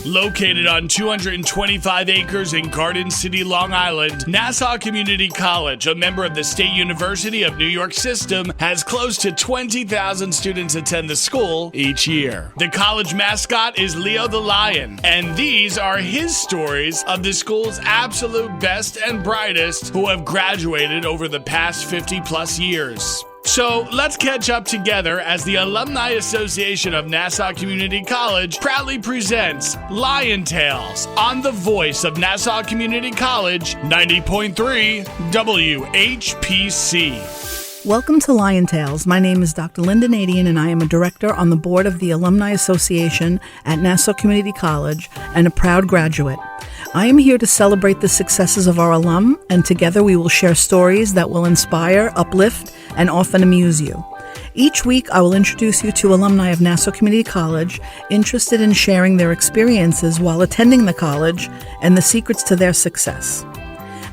Located on 225 acres in Garden City, Long Island, Nassau Community College, a member of the State University of New York system, has close to 20,000 students attend the school each year. The college mascot is Leo the Lion, and these are his stories of the school's absolute best and brightest who have graduated over the past 50 plus years. So let's catch up together as the Alumni Association of Nassau Community College proudly presents Lion Tales on the voice of Nassau Community College, 90.3 WHPC. Welcome to Lion Tales. My name is Dr. Lynnda Nadien, and I am a director on the board of the Alumni Association at Nassau Community College and a proud graduate. I am here to celebrate the successes of our alum, and together we will share stories that will inspire, uplift, and often amuse you. Each week, I will introduce you to alumni of Nassau Community College interested in sharing their experiences while attending the college and the secrets to their success.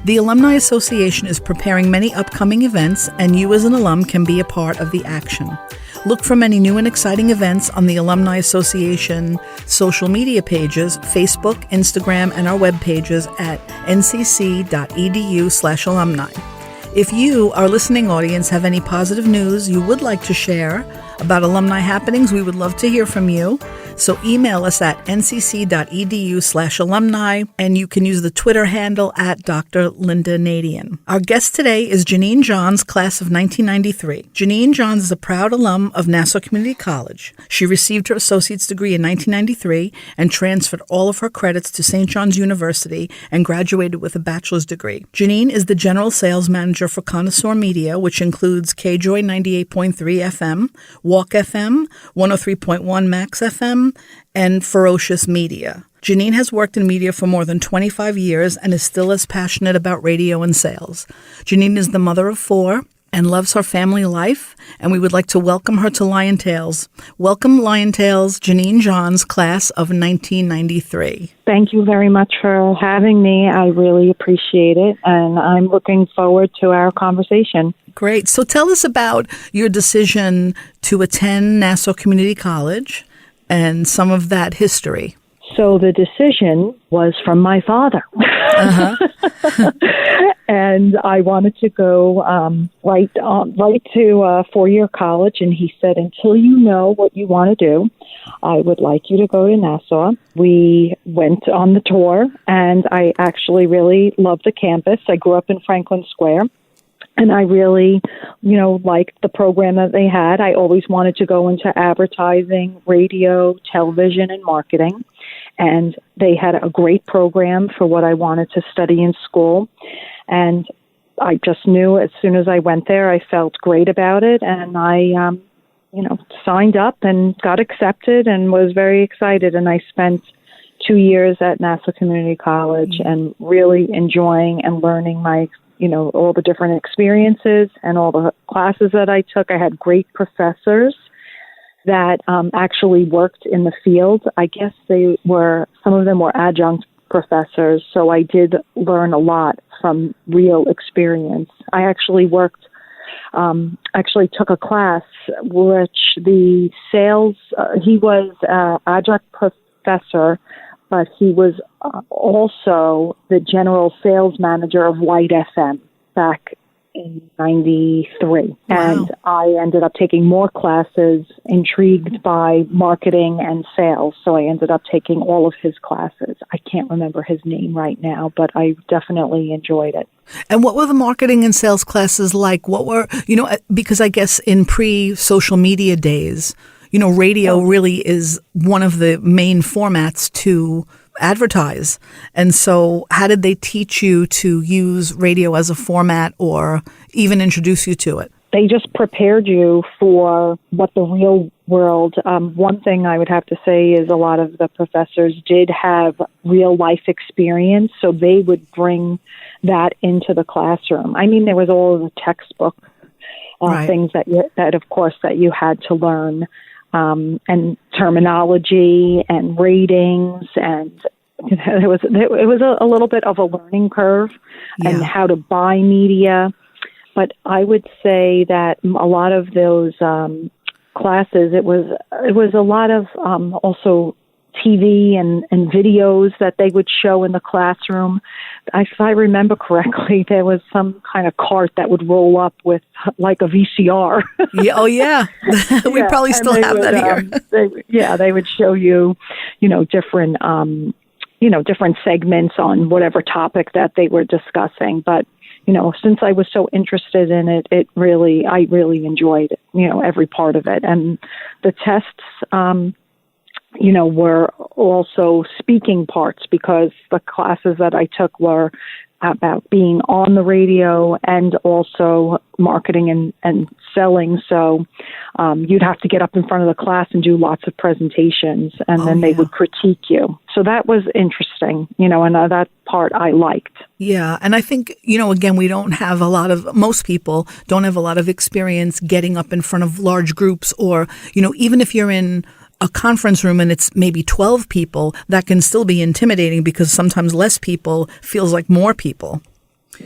The Alumni Association is preparing many upcoming events, and you as an alum can be a part of the action. Look for many new and exciting events on the Alumni Association social media pages, Facebook, Instagram, and our web pages at ncc.edu/alumni. If you, our listening audience, have any positive news you would like to share about alumni happenings, we would love to hear from you. So email us at ncc.edu/alumni, and you can use the Twitter handle at Dr. Lynnda Nadien. Our guest today is Janine Johns, class of 1993. Janine Johns is a proud alum of Nassau Community College. She received her associate's degree in 1993 and transferred all of her credits to St. John's University and graduated with a bachelor's degree. Janine is the general sales manager for Connoisseur Media, which includes KJOY 98.3 FM, Walk FM, 103.1 Max FM, and Ferocious Media. Janine has worked in media for more than 25 years and is still as passionate about radio and sales. Janine is the mother of 4 and loves her family life, and we would like to welcome her to Lion Tales. Welcome, Lion Tales, Janine Johns, class of 1993. Thank you very much for having me. I really appreciate it, and I'm looking forward to our conversation. Great. So tell us about your decision to attend Nassau Community College and some of that history. So the decision was from my father. Uh-huh. And I wanted to go right to four-year college, and he said, until you know what you want to do, I would like you to go to Nassau. We went on the tour, and I actually really loved the campus. I grew up in Franklin Square. And I really, liked the program that they had. I always wanted to go into advertising, radio, television, and marketing. And they had a great program for what I wanted to study in school. And I just knew as soon as I went there, I felt great about it. And I, signed up and got accepted and was very excited. And I spent 2 years at Nassau Community College and really enjoying and learning all the different experiences and all the classes that I took. I had great professors that actually worked in the field. I guess some of them were adjunct professors, so I did learn a lot from real experience. I actually took a class which the sales, he was adjunct professor, but he was also the general sales manager of White FM back in 93. Wow. And I ended up taking more classes, intrigued by marketing and sales. So I ended up taking all of his classes. I can't remember his name right now, but I definitely enjoyed it. And what were the marketing and sales classes like? What were, because I guess in pre-social media days, radio really is one of the main formats to advertise. And so how did they teach you to use radio as a format or even introduce you to it? They just prepared you for what the real world. One thing I would have to say is a lot of the professors did have real life experience, so they would bring that into the classroom. I mean, there was all of the textbook things that you had to learn. And terminology and ratings, and it was a little bit of a learning curve and how to buy media. But I would say that a lot of those classes, it was a lot of also TV and videos that they would show in the classroom. If I remember correctly, there was some kind of cart that would roll up with like a VCR. Yeah, oh, yeah. We probably still have that here. They would show you, different, different segments on whatever topic that they were discussing. But, since I was so interested in it, I really enjoyed, every part of it. And the tests, were also speaking parts, because the classes that I took were about being on the radio and also marketing and selling. So you'd have to get up in front of the class and do lots of presentations, and then they would critique you. So that was interesting, and that part I liked. Yeah. And I think, again, most people don't have a lot of experience getting up in front of large groups, or, even if you're in a conference room and it's maybe 12 people, that can still be intimidating, because sometimes less people feels like more people.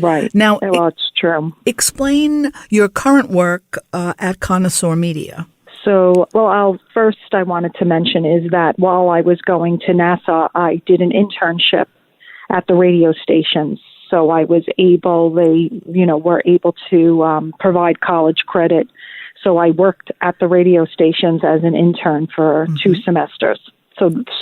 Right. Now, well, it's true. Explain your current work at Connoisseur Media. So, first I wanted to mention is that while I was going to NASA, I did an internship at the radio stations. So I was were able to provide college credit. So I worked at the radio stations as an intern for 2 semesters.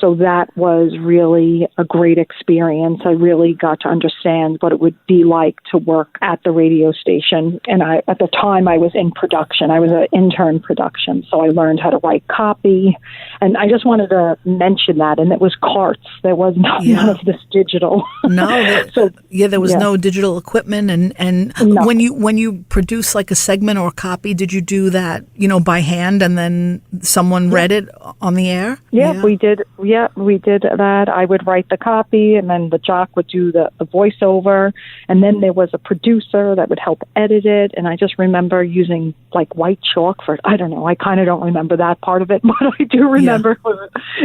So that was really a great experience. I really got to understand what it would be like to work at the radio station. And at the time I was in production. I was an intern production. So I learned how to write copy. And I just wanted to mention that. And it was carts. There was none of this digital. No. There was no digital equipment. And no. when you produce like a segment or a copy, did you do that, by hand, and then someone read it on the air? Yeah, we did. Yeah, we did that. I would write the copy, and then the jock would do the voiceover, and then there was a producer that would help edit it. And I just remember using like white chalk for, I don't know, I kind of don't remember that part of it, but I do remember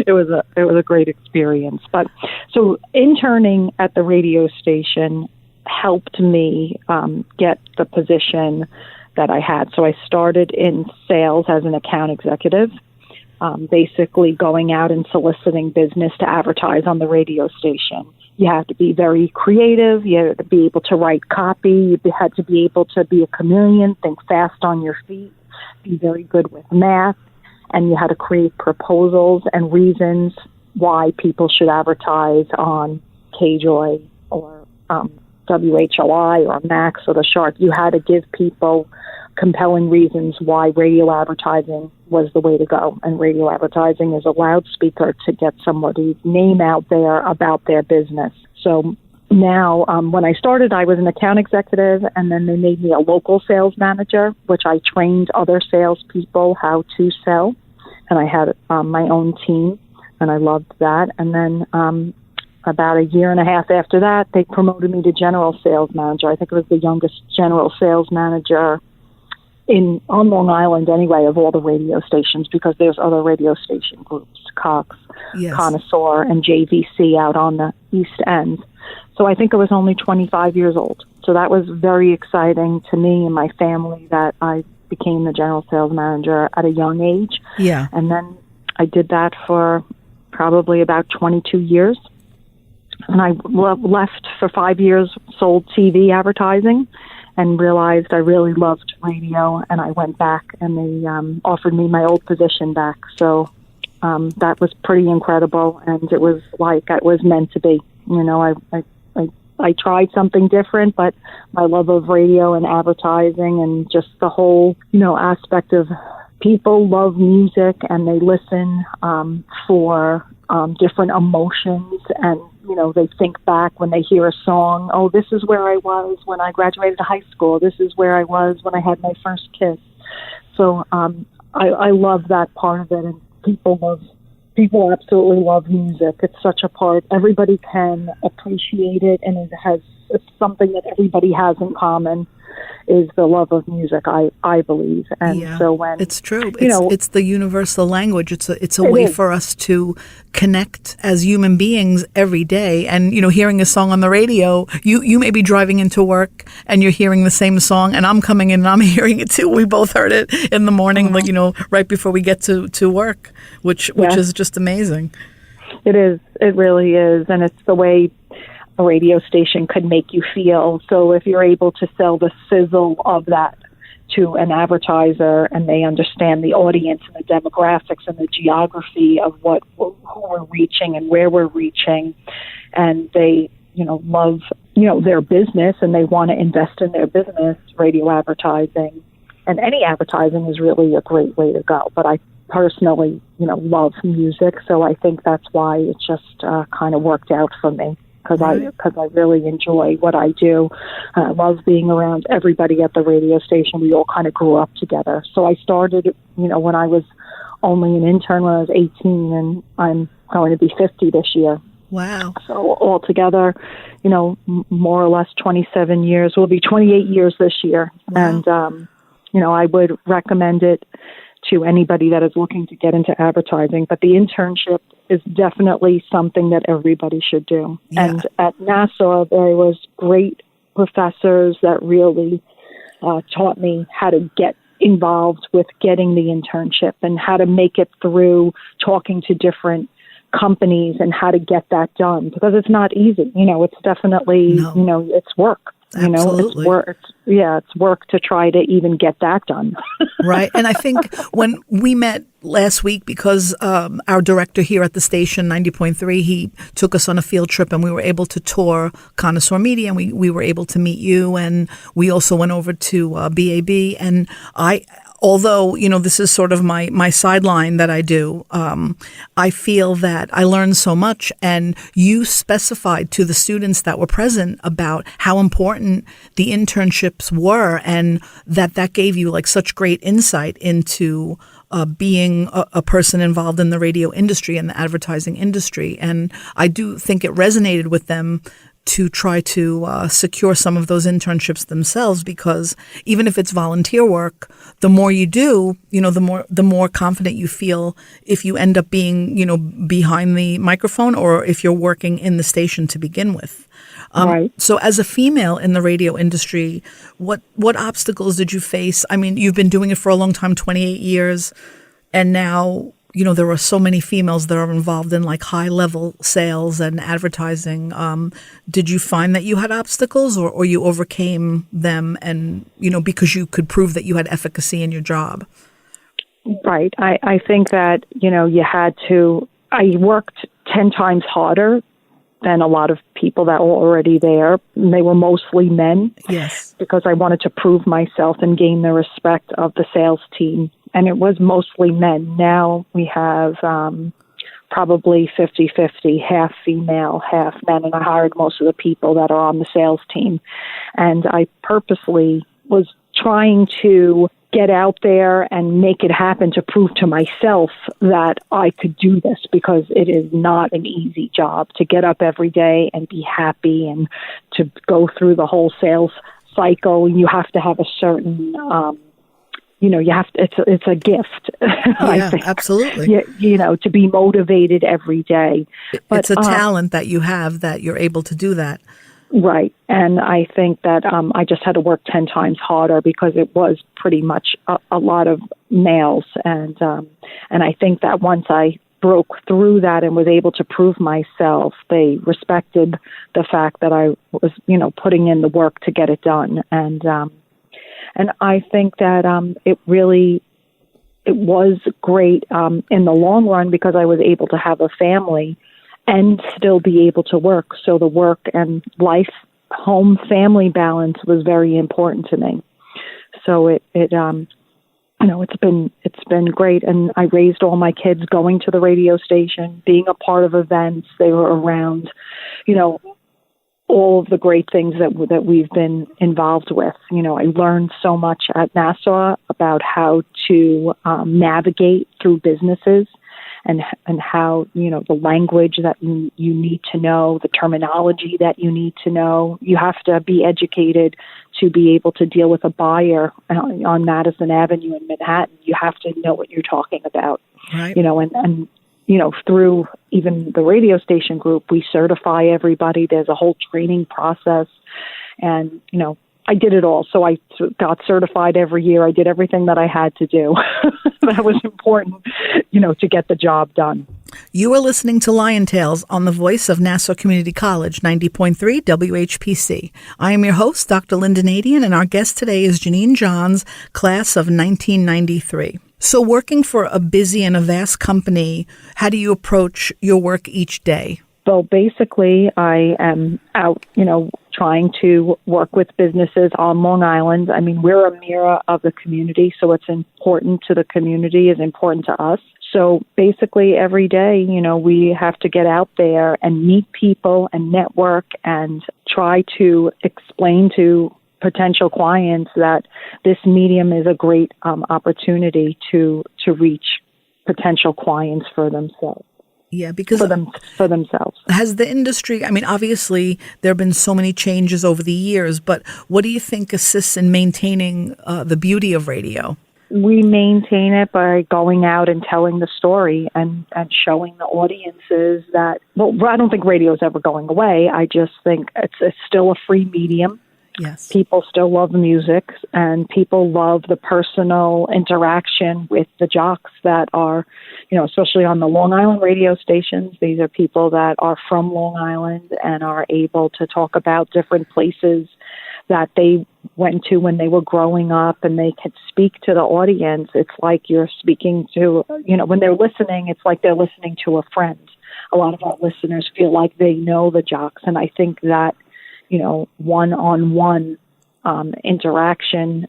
it was a great experience. But so interning at the radio station helped me get the position that I had. So I started in sales as an account executive. Basically going out and soliciting business to advertise on the radio station. You had to be very creative. You had to be able to write copy. You had to be able to be a chameleon, think fast on your feet, be very good with math, and you had to create proposals and reasons why people should advertise on KJOY or WHLI or Max or the Shark. You had to give people compelling reasons why radio advertising was the way to go. And radio advertising is a loudspeaker to get somebody's name out there about their business. So now, when I started, I was an account executive, and then they made me a local sales manager, which I trained other salespeople how to sell. And I had my own team, and I loved that. And then about a year and a half after that, they promoted me to general sales manager. I think it was the youngest general sales manager on Long Island anyway, of all the radio stations, because there's other radio station groups, Cox, Connoisseur, and JVC out on the East End. So I think I was only 25 years old. So that was very exciting to me and my family that I became the general sales manager at a young age. Yeah. And then I did that for probably about 22 years. And I left for 5 years, sold TV advertising, and realized I really loved radio, and I went back, and they offered me my old position back. So that was pretty incredible, and it was like it was meant to be. I tried something different, but my love of radio and advertising and just the whole, aspect of people love music, and they listen for different emotions, and they think back when they hear a song. Oh, this is where I was when I graduated high school. This is where I was when I had my first kiss. So I love that part of it, and people absolutely love music. It's such a part. Everybody can appreciate it, and it's something that everybody has in common. Is the love of music, I believe. And so when it's true, it's the universal language. It's a way for us to connect as human beings every day. And hearing a song on the radio, you may be driving into work and you're hearing the same song, and I'm coming in and I'm hearing it too. We both heard it in the morning, right before we get to work, which is just amazing. It is. It really is. And it's the way a radio station could make you feel. So if you're able to sell the sizzle of that to an advertiser and they understand the audience and the demographics and the geography of who we're reaching and where we're reaching, and they, love, their business and they want to invest in their business, radio advertising and any advertising is really a great way to go. But I personally, love music, so I think that's why it just kind of worked out for me. Because I really enjoy what I do. I love being around everybody at the radio station. We all kind of grew up together. So I started, when I was only an intern when I was 18, and I'm going to be 50 this year. Wow. So altogether, more or less 27 years. We'll be 28 years this year. Wow. And, I would recommend it to anybody that is looking to get into advertising. But the internship is definitely something that everybody should do. Yeah. And at Nassau, there was great professors that really taught me how to get involved with getting the internship and how to make it through talking to different companies and how to get that done, because it's not easy. It's definitely, it's work. Absolutely. It's work. It's work to try to even get that done. Right. And I think when we met last week, because our director here at the station, 90.3, he took us on a field trip and we were able to tour Connoisseur Media, and we were able to meet you, and we also went over to BAB. And although, this is sort of my sideline that I do, I feel that I learned so much, and you specified to the students that were present about how important the internships were, and that gave you like such great insight into being a person involved in the radio industry and the advertising industry. And I do think it resonated with them to try to secure some of those internships themselves, because even if it's volunteer work, the more you do, the more confident you feel if you end up being, behind the microphone or if you're working in the station to begin with. Right. So as a female in the radio industry, what obstacles did you face? I mean, you've been doing it for a long time, 28 years, and now there are so many females that are involved in like high level sales and advertising. Did you find that you had obstacles, or you overcame them, and, because you could prove that you had efficacy in your job? Right. I think that, I worked 10 times harder than a lot of people that were already there. And they were mostly men. Yes. Because I wanted to prove myself and gain the respect of the sales team. And it was mostly men. Now we have probably 50-50, half female, half men. And I hired most of the people that are on the sales team. And I purposely was trying to get out there and make it happen to prove to myself that I could do this, because it is not an easy job to get up every day and be happy and to go through the whole sales cycle. You have to have a certain, it's a gift. Yeah, I think. Absolutely. To be motivated every day. But it's a talent that you have, that you're able to do that. Right. And I think that I just had to work 10 times harder, because it was pretty much a lot of males. And I think that once I broke through that and was able to prove myself, they respected the fact that I was, putting in the work to get it done. And I think that it was great in the long run, because I was able to have a family and still be able to work. So the work and life, home, family balance was very important to me. So it's been great. And I raised all my kids going to the radio station, being a part of events. They were around, all of the great things that we've been involved with. I learned so much at Nassau about how to navigate through businesses, and how, the language that you need to know, the terminology that you need to know. You have to be educated to be able to deal with a buyer on Madison Avenue in Manhattan. You have to know what you're talking about. Right. And through even the radio station group, we certify everybody. There's a whole training process. And, I did it all. So I got certified every year. I did everything that I had to do. that was important, to get the job done. You are listening to Lion Tales on the voice of Nassau Community College, 90.3 WHPC. I am your host, Dr. Lynnda Nadien, and our guest today is Janine Johns, class of 1993. So working for a busy and a vast company, how do you approach your work each day? So basically, I am out, trying to work with businesses on Long Island. I mean, we're a mirror of the community, so what's important to the community is important to us. So basically, every day, we have to get out there and meet people and network and try to explain to potential clients that this medium is a great opportunity to reach potential clients for themselves. Yeah, because for themselves. Has the industry, obviously there have been so many changes over the years, but what do you think assists in maintaining the beauty of radio? We maintain it by going out and telling the story and showing the audiences that, I don't think radio is ever going away. I just think it's still a free medium. Yes. People still love music, and people love the personal interaction with the jocks that are, especially on the Long Island radio stations. These are people that are from Long Island and are able to talk about different places that they went to when they were growing up, and they can speak to the audience. It's like you're speaking to, when they're listening, it's like they're listening to a friend. A lot of our listeners feel like they know the jocks, and I think that one-on-one interaction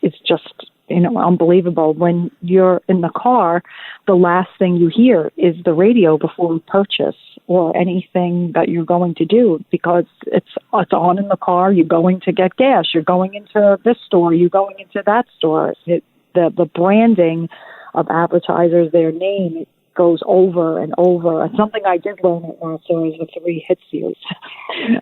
is just, unbelievable. When you're in the car, the last thing you hear is the radio before you purchase or anything that you're going to do, because it's on in the car. You're going to get gas. You're going into this store. You're going into that store. The branding of advertisers, their name, goes over and over. And something I did learn at Nassau is the 3 hit series.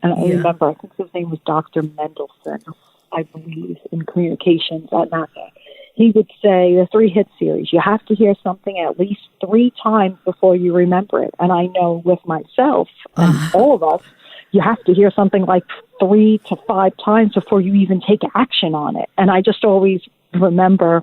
And I remember, I think his name was Dr. Mendelson, I believe, in communications at Nassau. He would say the 3 hit series, you have to hear something at least 3 times before you remember it. And I know with myself and all of us, you have to hear something like 3 to 5 times before you even take action on it. And I just always remember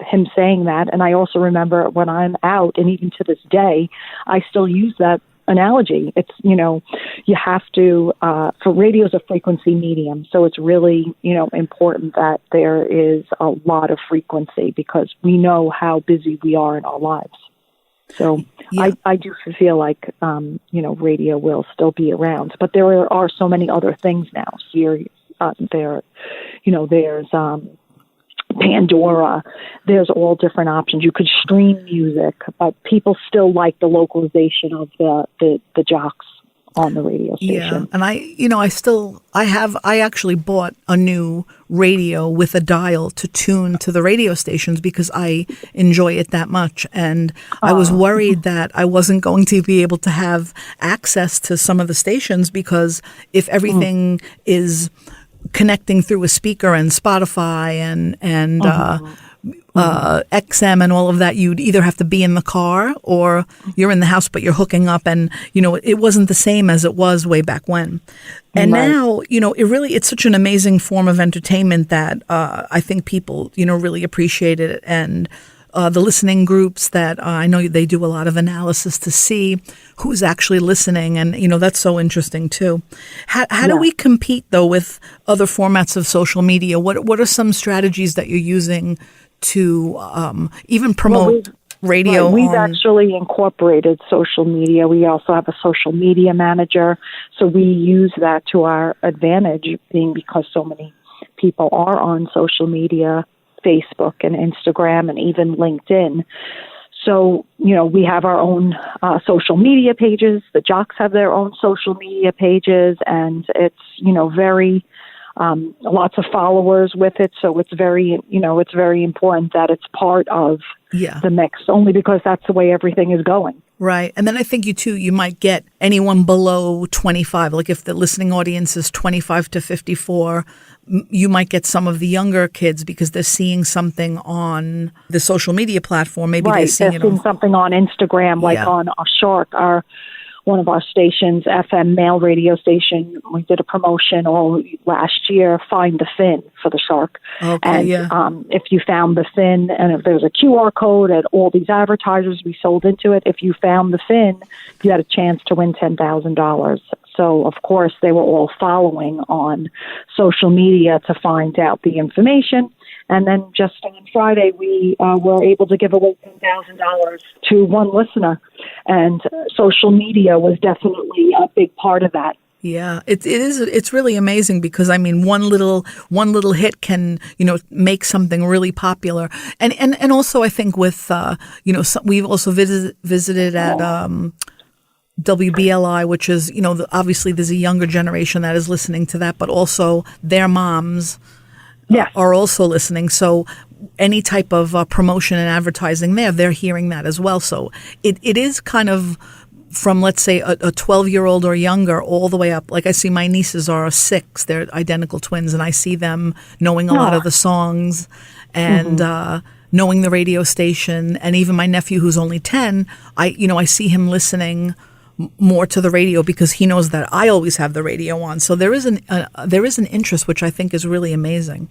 him saying that. And I also remember when I'm out, and even to this day, I still use that analogy. It's, you have to, for radio is a frequency medium. So it's really, important that there is a lot of frequency, because we know how busy we are in our lives. So I do feel like, radio will still be around, but there are so many other things now. Series, there's, Pandora, there's all different options. You could stream music, but people still like the localization of the jocks on the radio station. Yeah, and I actually bought a new radio with a dial to tune to the radio stations because I enjoy it that much. And I was worried that I wasn't going to be able to have access to some of the stations, because if everything is connecting through a speaker and Spotify and XM and all of that, you'd either have to be in the car or you're in the house, but you're hooking up, and it wasn't the same as it was way back when. And now, it's such an amazing form of entertainment that I think people, really appreciate it. And the listening groups that I know they do a lot of analysis to see who's actually listening. And, that's so interesting, too. How do we compete, though, with other formats of social media? What are some strategies that you're using to even promote radio? We've actually incorporated social media. We also have a social media manager. So we use that to our advantage, because so many people are on social media, Facebook and Instagram and even LinkedIn. So, we have our own social media pages. The jocks have their own social media pages, and it's, very, lots of followers with it. So it's very, it's very important that it's part of the mix, only because that's the way everything is going. Right. And then I think you might get anyone below 25. Like if the listening audience is 25 to 54, you might get some of the younger kids because they're seeing something on the social media platform. Maybe they're seeing something on Instagram, like on a Shark, one of our stations, FM male radio station. We did a promotion all last year, Find the Fin for the shark. Okay, and yeah. If you found the fin, and if there's a QR code at all these advertisers we sold into it, if you found the fin, you had a chance to win $10,000. So, of course, they were all following on social media to find out the information. And then just on Friday, we were able to give away $10,000 to one listener. And social media was definitely a big part of that. Yeah, it's really amazing because I mean one little hit can make something really popular, and also I think with we've also visited at WHLI, which is obviously there's a younger generation that is listening to that, but also their moms are also listening. So any type of promotion and advertising they're hearing that as well. So it is kind of from, let's say, a 12-year-old or younger all the way up. Like I see my nieces are 6. They're identical twins, and I see them knowing a lot of the songs and knowing the radio station. And even my nephew, who's only 10, I see him listening more to the radio because he knows that I always have the radio on. So there is an interest, which I think is really amazing.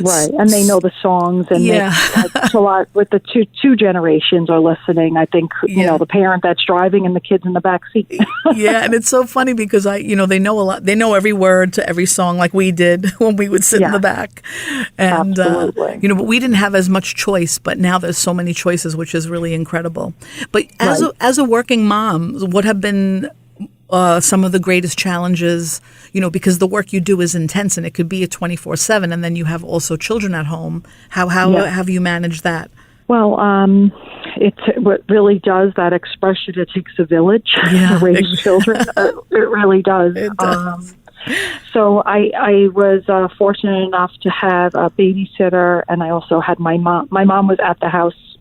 Right, and they know the songs, and it's a lot with the two generations are listening. I think the parent that's driving and the kids in the back seat. Yeah, and it's so funny because they know a lot. They know every word to every song, like we did when we would sit in the back. And absolutely. But we didn't have as much choice, but now there's so many choices, which is really incredible. But as a working mom, what have been some of the greatest challenges, because the work you do is intense and it could be a 24/7, and then you have also children at home. How have you managed that? Well, it really does, that expression, it takes a village to raise children. It really does. It does. So I was fortunate enough to have a babysitter, and I also had my mom. My mom was at the house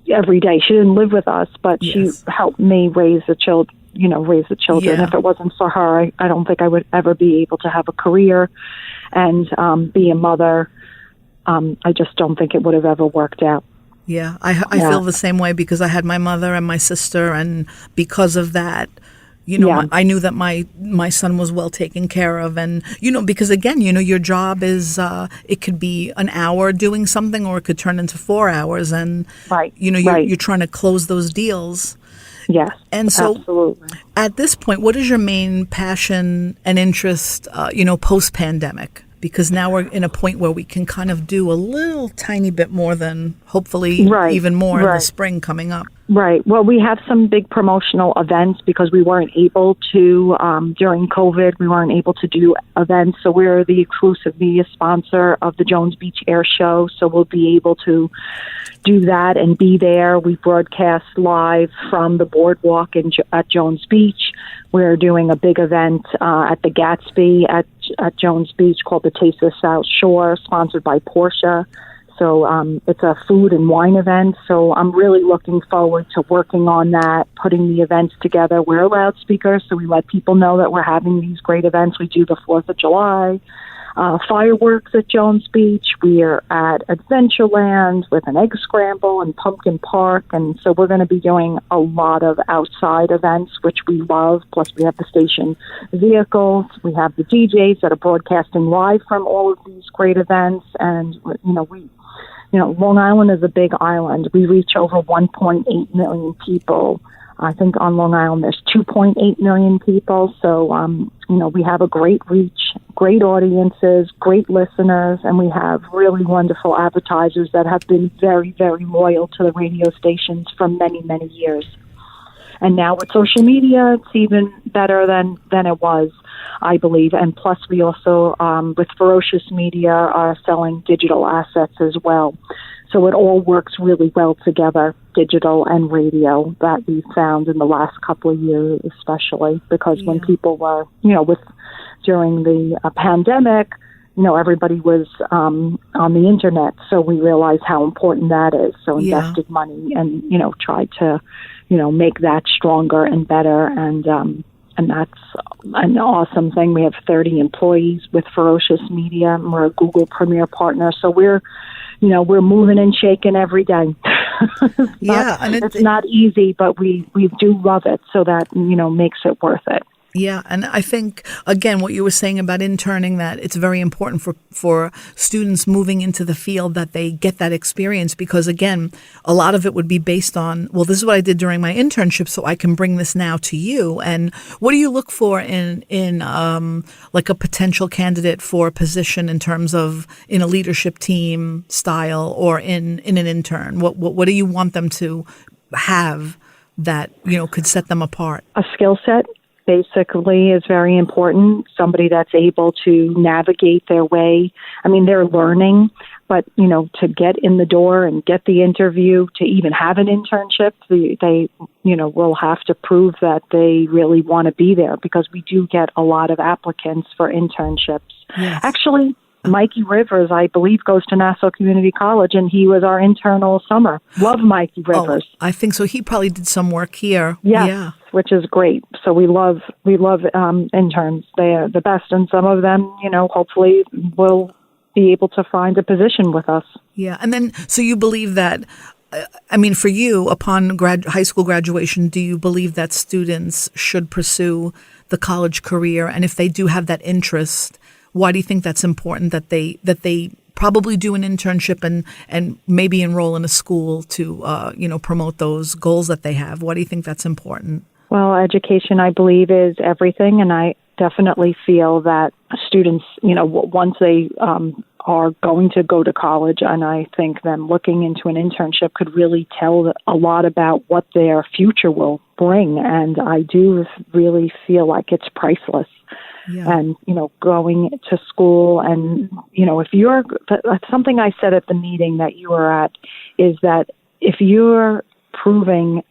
every day. She didn't live with us, but she helped me raise the children. If it wasn't for her, I don't think I would ever be able to have a career and be a mother. I just don't think it would have ever worked out. Yeah, I feel the same way because I had my mother and my sister, and because of that, I knew that my son was well taken care of. And, because again, your job is, it could be an hour doing something or it could turn into 4 hours. And, you're trying to close those deals. Yes, and so absolutely. At this point, what is your main passion and interest, post-pandemic? Because now we're in a point where we can kind of do a little tiny bit more than hopefully even more in the spring coming up. Right. Well, we have some big promotional events because we weren't able to, during COVID, we weren't able to do events. So we're the exclusive media sponsor of the Jones Beach Air Show. So we'll be able to do that and be there. We broadcast live from the boardwalk at Jones Beach. We're doing a big event at the Gatsby at Jones Beach called the Taste of the South Shore, sponsored by Porsche. So it's a food and wine event. So I'm really looking forward to working on that, putting the events together. We're a loudspeaker, so we let people know that we're having these great events. We do the 4th of July, fireworks at Jones Beach. We're at Adventureland with an egg scramble and pumpkin park. And so we're going to be doing a lot of outside events, which we love. Plus we have the station vehicles. We have the DJs that are broadcasting live from all of these great events. And, Long Island is a big island. We reach over 1.8 million people. I think on Long Island there's 2.8 million people. So, we have a great reach, great audiences, great listeners, and we have really wonderful advertisers that have been very, very loyal to the radio stations for many, many years. And now with social media, it's even better than it was, I believe. And plus, we also, with Ferocious Media, are selling digital assets as well. So it all works really well together, digital and radio, that we found in the last couple of years, especially because when people were, during the pandemic, everybody was on the internet. So we realized how important that is. So invested money and, tried to, make that stronger and better. And that's an awesome thing. We have 30 employees with Ferocious Media, and we're a Google Premier partner. So we're moving and shaking every day. Yeah, and it's not easy, but we do love it, so that, makes it worth it. Yeah, and I think, again, what you were saying about interning, that it's very important for students moving into the field that they get that experience, because, again, a lot of it would be based on, well, this is what I did during my internship, so I can bring this now to you. And what do you look for in like a potential candidate for a position in terms of in a leadership team style or in an intern? What do you want them to have that, could set them apart? A skill set basically is very important. Somebody that's able to navigate their way. I mean, they're learning, but, to get in the door and get the interview, to even have an internship, they will have to prove that they really want to be there, because we do get a lot of applicants for internships. Yes. Actually, Mikey Rivers, I believe, goes to Nassau Community College, and he was our intern all summer. Love Mikey Rivers. Oh, I think so. He probably did some work here. Yeah, which is great. So we love interns. They are the best, and some of them, hopefully will be able to find a position with us. Yeah, and then so you believe that. For you, upon high school graduation, do you believe that students should pursue the college career? And if they do have that interest, why do you think that's important that they probably do an internship and maybe enroll in a school to promote those goals that they have? Why do you think that's important? Well, education, I believe, is everything, and I definitely feel that students, once they are going to go to college, and I think them looking into an internship could really tell a lot about what their future will bring, and I do really feel like it's priceless. Yeah. And, going to school and, that's something I said at the meeting that you were at, is that if you're proving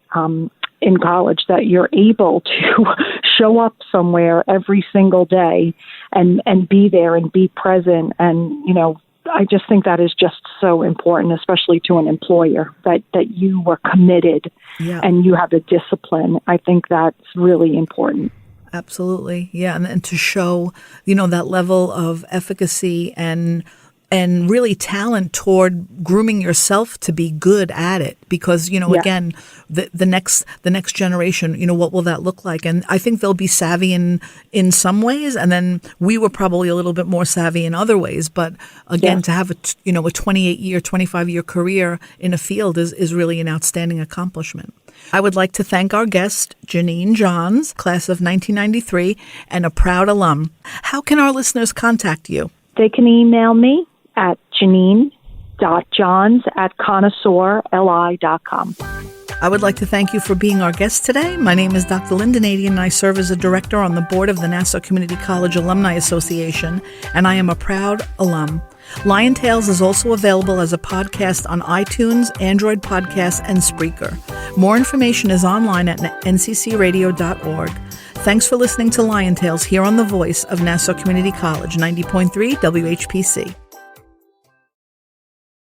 in college that you're able to show up somewhere every single day and be there and be present, and, I just think that is just so important, especially to an employer, that you were committed and you have the discipline. I think that's really important. Absolutely. Yeah. And to show, that level of efficacy and really talent toward grooming yourself to be good at it. Because, again, the next generation, what will that look like? And I think they'll be savvy in some ways. And then we were probably a little bit more savvy in other ways. But again, to have a 28-year, 25-year career in a field is really an outstanding accomplishment. I would like to thank our guest, Janine Johns, class of 1993, and a proud alum. How can our listeners contact you? They can email me at janine.johns@connoisseurli.com. I would like to thank you for being our guest today. My name is Dr. Lynnda Nadien, and I serve as a director on the board of the Nassau Community College Alumni Association, and I am a proud alum. Lion Tales is also available as a podcast on iTunes, Android Podcasts, and Spreaker. More information is online at nccradio.org. Thanks for listening to Lion Tales here on the voice of Nassau Community College, 90.3 WHPC.